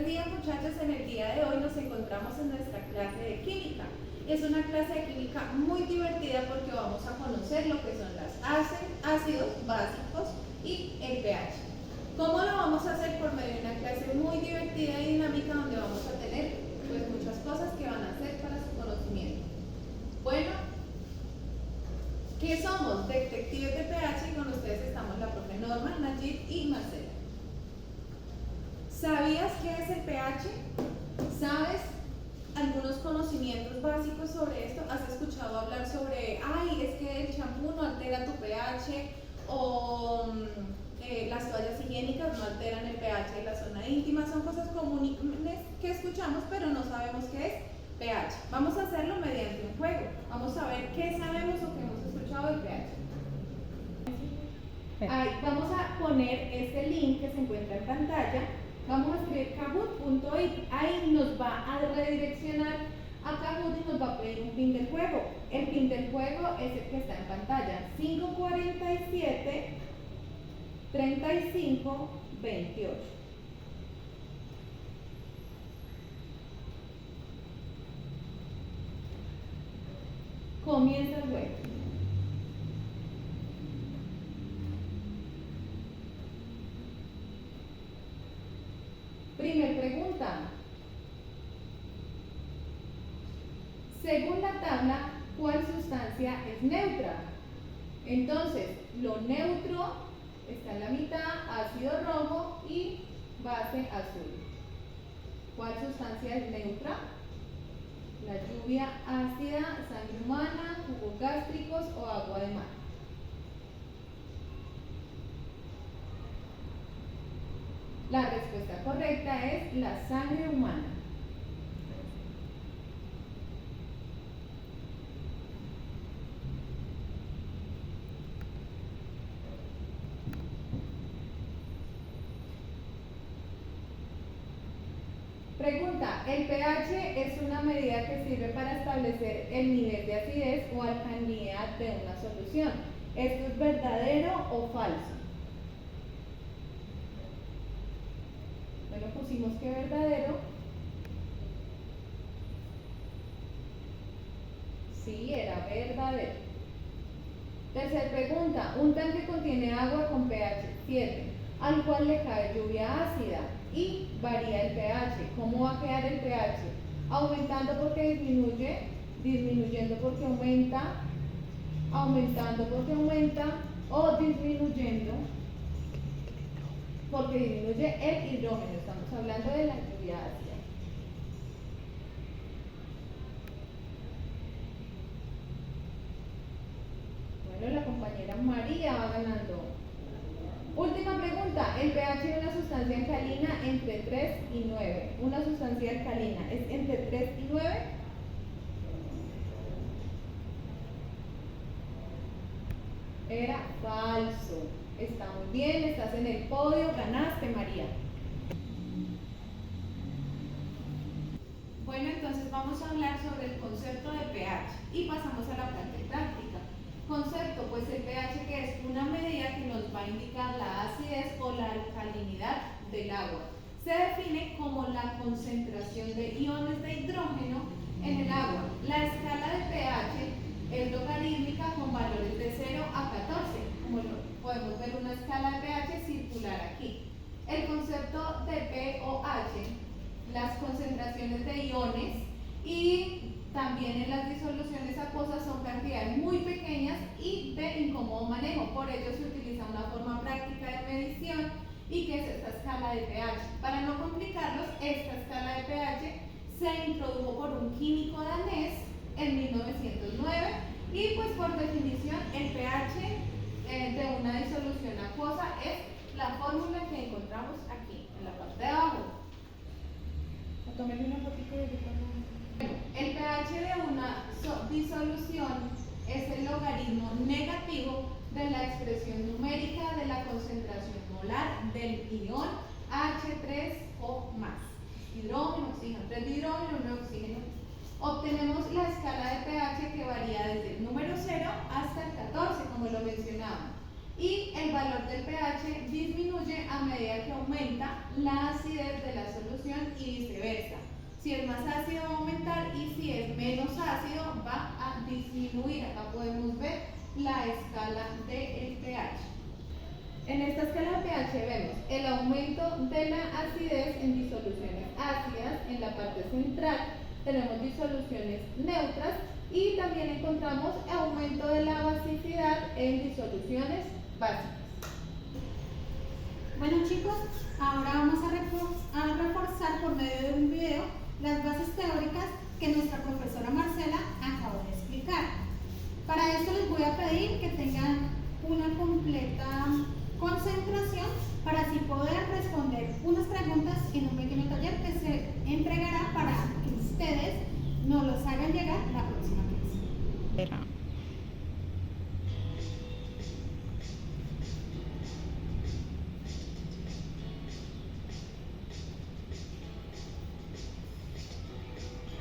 día, muchachos, en el día de hoy nos encontramos en nuestra clase de química. Es una clase de química muy divertida porque vamos a conocer lo que son los ácidos básicos y el pH. ¿Cómo lo vamos a hacer? Por medio de una clase muy divertida y dinámica donde vamos a tener pues muchas cosas que van a hacer para su conocimiento. Bueno, ¿qué somos? Detectives de pH, y con ustedes estamos la profe Norma, Najib y Marcela. ¿Sabías qué es el pH? ¿Sabes algunos conocimientos básicos sobre esto? ¿Has escuchado hablar sobre, ay, es que el champú no altera tu pH o las toallas higiénicas no alteran el pH de la zona íntima? Son cosas comunes que escuchamos, pero no sabemos qué es pH. Vamos a hacerlo mediante un juego. Vamos a ver qué sabemos o qué hemos escuchado del pH. Ahí, vamos a poner este link que se encuentra en pantalla. Vamos a escribir kahoot.it. Ahí nos va a redireccionar a Kahoot y nos va a pedir un pin del juego. El pin del juego es el que está en pantalla: 547 35 28. Comienza el juego. Primer pregunta. Según la tabla, ¿cuál sustancia es neutra? Entonces, lo neutro está en la mitad, ácido rojo y base azul. ¿Cuál sustancia es neutra? La lluvia ácida, sangre humana, jugos gástricos o agua de mar. La respuesta correcta es la sangre humana. Pregunta: ¿el pH es una medida que sirve para establecer el nivel de acidez o alcalinidad de una solución? ¿Esto es verdadero o falso? Bueno, pusimos que verdadero. Sí, era verdadero. Tercera pregunta: un tanque contiene agua con pH 7, al cual le cae lluvia ácida y varía el pH. ¿Cómo va a quedar el pH? Aumentando porque disminuye, disminuyendo porque aumenta, aumentando porque aumenta o disminuyendo porque disminuye el hidrógeno. Estamos hablando de la lluvia ácida. Bueno, la compañera María va ganando. Última pregunta: el pH de una sustancia alcalina entre 3 y 9. Una sustancia alcalina es entre 3 y 9. Era falso. Está muy bien, estás en el podio, ganaste, María. Bueno, entonces vamos a hablar sobre el concepto de pH y pasamos a la parte práctica. Concepto: pues el pH, que es una medida que nos va a indicar la acidez o la alcalinidad del agua. Se define como la concentración de iones de hidrógeno en el agua. La escala de pH es logarítmica con valores de 0 a 14. Como podemos ver, una escala de pH circular aquí. El concepto de pOH, las concentraciones de iones y también en las disoluciones acuosas son cantidades muy pequeñas y de incómodo manejo. Por ello se utiliza una forma práctica de medición y que es esta escala de pH. Para no complicarlos, esta escala de pH se introdujo por un químico danés en 1909 y pues por definición el pH de una disolución acuosa es la fórmula que encontramos aquí en la parte de abajo. Tómenle una fotito de el pH de una disolución es el logaritmo negativo de la expresión numérica de la concentración molar del ion H3O+. Hidrógeno, oxígeno, 3 de hidrógeno, 1 de oxígeno. Obtenemos la escala de pH que varía desde el número 0 hasta el 14, como lo mencionaba. Y el valor del pH disminuye a medida que aumenta la acidez de la solución y Si es más ácido va a aumentar y si es menos ácido va a disminuir. Acá podemos ver la escala del pH. En esta escala de pH vemos el aumento de la acidez en disoluciones ácidas. En la parte central tenemos disoluciones neutras y también encontramos aumento de la basicidad en disoluciones básicas. Bueno chicos, ahora vamos a reforzar por medio de un video las bases teóricas que nuestra profesora Marcela acabó de explicar. Para esto les voy a pedir que tengan una completa concentración para así poder responder unas preguntas en un pequeño taller que se entregará para que ustedes nos los hagan llegar la próxima clase.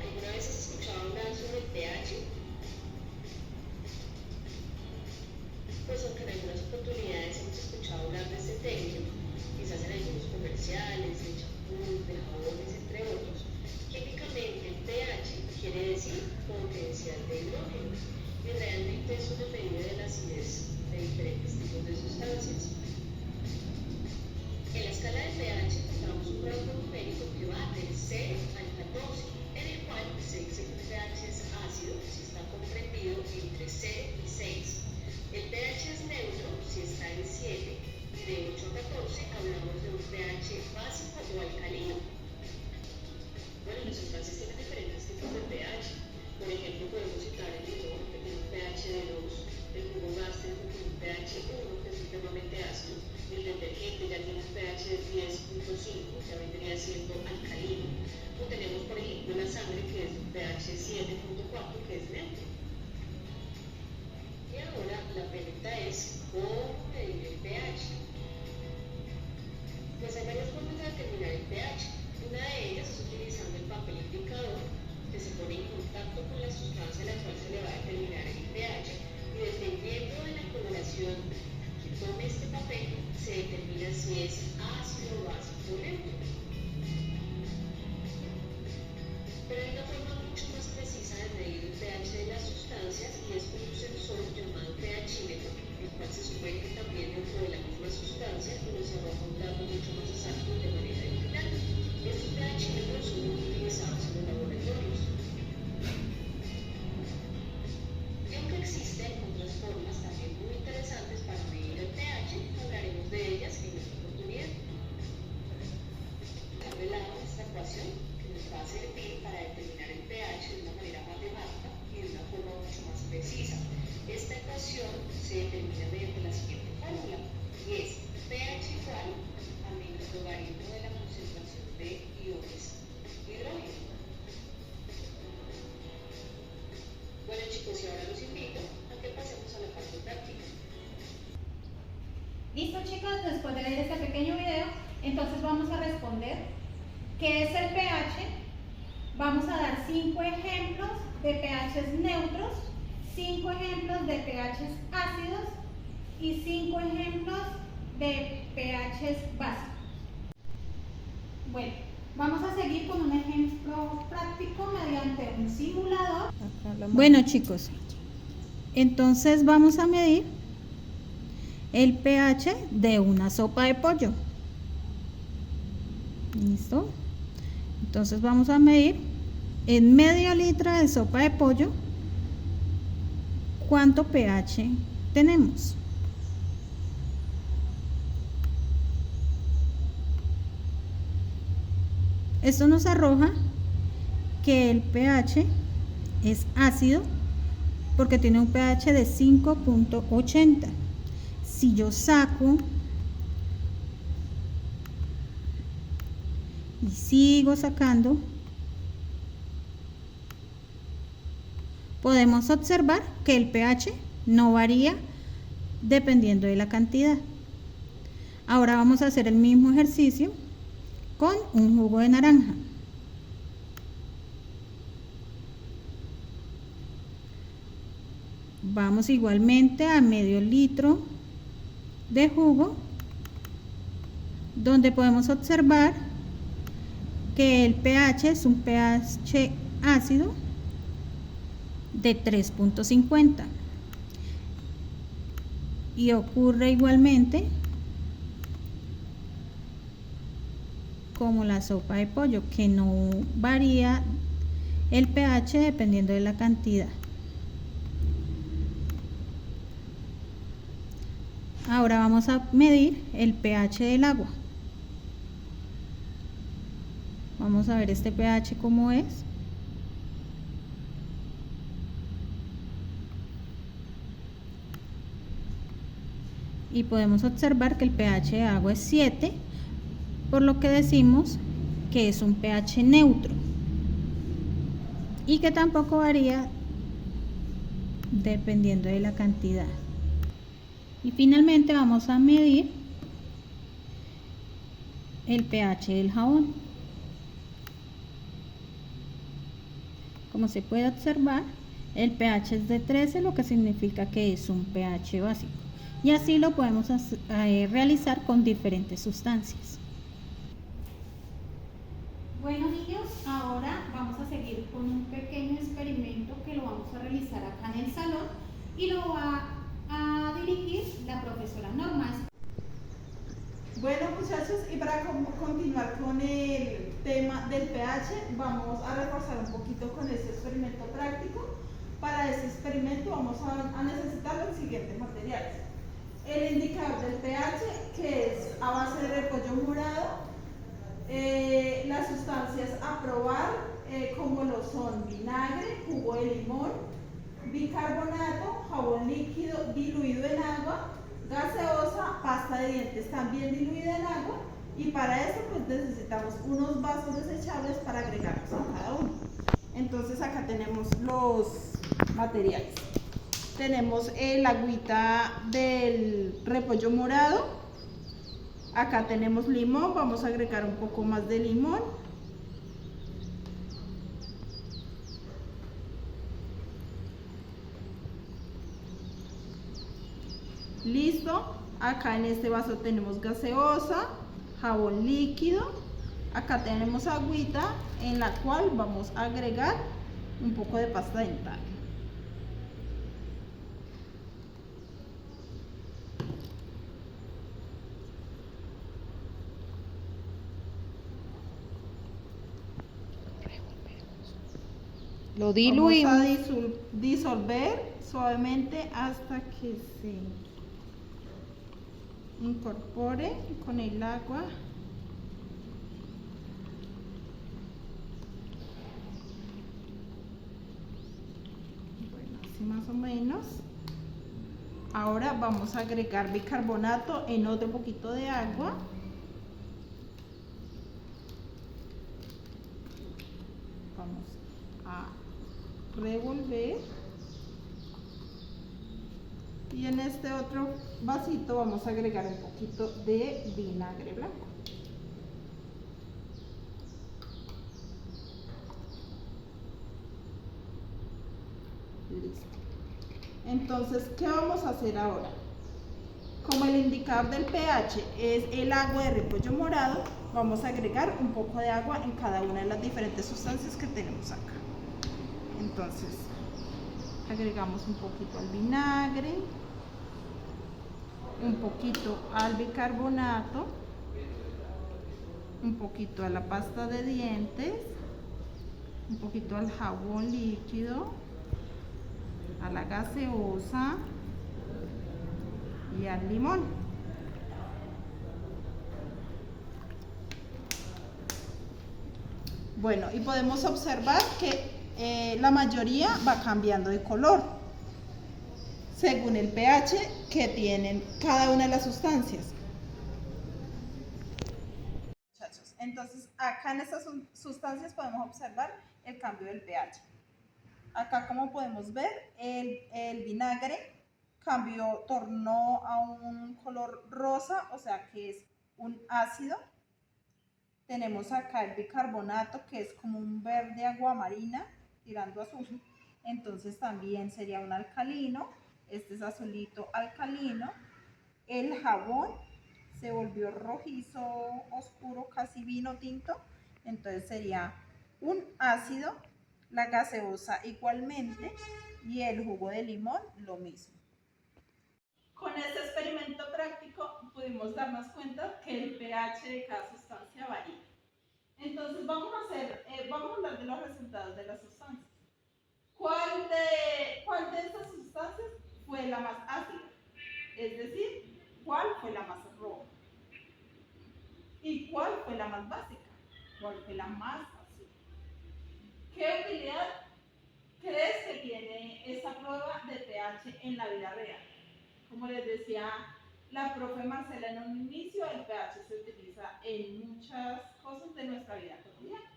¿Alguna vez has escuchado hablar sobre el pH? Pues aunque en algunas oportunidades hemos escuchado hablar de este término, quizás en algunos comerciales, de champús, de jabones, entre otros, químicamente el pH quiere decir potencial de hidrógeno y realmente es una medida de la acidez de diferentes tipos de sustancias. En la escala de pH encontramos un rango numérico que va del 0 al 14, en el cual se dice que el pH es ácido si está comprendido entre 0 y 6. El pH es neutro si está en 7 y de 8 a 14 hablamos de un pH básico o alcalino. Bueno, las sustancias tienen diferentes tipos de pH. Por ejemplo, podemos citar el limón, que tiene un pH de 2, el jugo gástrico que tiene un pH 1, que es supremamente ácido, el detergente ya tiene un pH de 10.5, que vendría siendo alcalino. O tenemos, por ejemplo, la sangre, que es un pH 7.4, que es neutro. Y ahora la pregunta es, ¿cómo medir el pH? Pues hay varias formas de determinar el pH. Una de ellas es utilizando el papel indicador, que se pone en contacto con la sustancia a la cual se le va a determinar el pH, y dependiendo de la coloración que tome este papel, se determina si es ácido, básico o neutro. Pero hay una forma mucho más precisa de medir el pH de las sustancias y es con un sensor llamado pHímetro, el cual se supone que también dentro de la misma sustancia nos arroja un dato mucho más exacto de manera digital. Estos pHímetros son muy utilizados en los laboratorios. Y aunque existen otras formas también muy interesantes para medir el pH, hablaremos de ellas en esta oportunidad. He revelado esta ecuación que nos va a servir para determinar el pH de una manera matemática y de una forma mucho más precisa. Esta ecuación se determina mediante la siguiente fórmula, y es pH igual a menos logaritmo de la concentración de iones hidrógeno. Bueno chicos, y ahora los invito a que pasemos a la parte práctica. Listo chicos, después de ver este pequeño video, entonces vamos a responder qué es el pH. Vamos a dar 5 ejemplos de pHs neutros, 5 ejemplos de pHs ácidos y 5 ejemplos de pHs básicos. Bueno, vamos a seguir con un ejemplo práctico mediante un simulador. Bueno chicos, entonces vamos a medir el pH de una sopa de pollo. ¿Listo? Entonces vamos a medir en medio litro de sopa de pollo cuánto pH tenemos. Esto nos arroja que el pH es ácido porque tiene un pH de 5.80. Si yo saco y sigo sacando, podemos observar que el pH no varía dependiendo de la cantidad. Ahora vamos a hacer el mismo ejercicio con un jugo de naranja. Vamos igualmente a medio litro de jugo, donde podemos observar que el pH es un pH ácido de 3.50 y ocurre igualmente como la sopa de pollo, que no varía el pH dependiendo de la cantidad. Ahora vamos a medir el pH del agua. Vamos a ver este pH cómo es. Y podemos observar que el pH de agua es 7, por lo que decimos que es un pH neutro y que tampoco varía dependiendo de la cantidad. Y finalmente vamos a medir el pH del jabón. Como se puede observar, el pH es de 13, lo que significa que es un pH básico. Y así lo podemos realizar con diferentes sustancias. Bueno niños, ahora vamos a seguir con un pequeño experimento que lo vamos a realizar acá en el salón y lo va a dirigir la profesora Norma. Bueno muchachos, y para continuar con el tema del pH, vamos a reforzar un poquito con este experimento práctico. Para este experimento vamos a necesitar los siguientes materiales. El indicador del pH, que es a base de repollo morado, las sustancias a probar, como lo son vinagre, jugo de limón, bicarbonato, jabón líquido diluido en agua, gaseosa, pasta de dientes también diluida en agua, y para esto pues necesitamos unos vasos desechables para agregarlos a cada uno. Entonces acá tenemos los materiales. Tenemos el agüita del repollo morado. Acá tenemos limón, vamos a agregar un poco más de limón. Listo, acá en este vaso tenemos gaseosa, jabón líquido. Acá tenemos agüita en la cual vamos a agregar un poco de pasta dental. Lo diluimos. Vamos a disolver suavemente hasta que se incorpore con el agua. Bueno, así más o menos. Ahora vamos a agregar bicarbonato en otro poquito de agua. Vamos a revolver. Y en este otro vasito vamos a agregar un poquito de vinagre blanco. Listo. Entonces, ¿qué vamos a hacer ahora? Como el indicador del pH es el agua de repollo morado, vamos a agregar un poco de agua en cada una de las diferentes sustancias que tenemos acá. Entonces, agregamos un poquito al vinagre, un poquito al bicarbonato, un poquito a la pasta de dientes, un poquito al jabón líquido, a la gaseosa y al limón. Bueno, y podemos observar que la mayoría va cambiando de color según el pH que tienen cada una de las sustancias. Entonces, acá en estas sustancias podemos observar el cambio del pH. Acá, como podemos ver, el vinagre tornó a un color rosa, o sea que es un ácido. Tenemos acá el bicarbonato, que es como un verde aguamarina tirando azul, entonces también sería un alcalino. Este es azulito alcalino. El jabón se volvió rojizo oscuro, casi vino tinto, entonces sería un ácido, la gaseosa igualmente y el jugo de limón lo mismo. Con este experimento práctico pudimos darnos cuenta que el pH de cada sustancia varía. Entonces vamos a hablar de los resultados de las sustancias. ¿Cuál de estas sustancias fue la más ácida? Es decir, ¿cuál fue la más roja? ¿Y cuál fue la más básica? ¿Cuál fue la más ácida? ¿Qué utilidad crees que tiene esta prueba de pH en la vida real? Como les decía la profe Marcela en un inicio, el pH se utiliza en muchas cosas de nuestra vida cotidiana.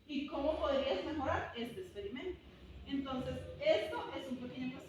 ¿Y cómo podrías mejorar este experimento? Entonces, esto es un pequeño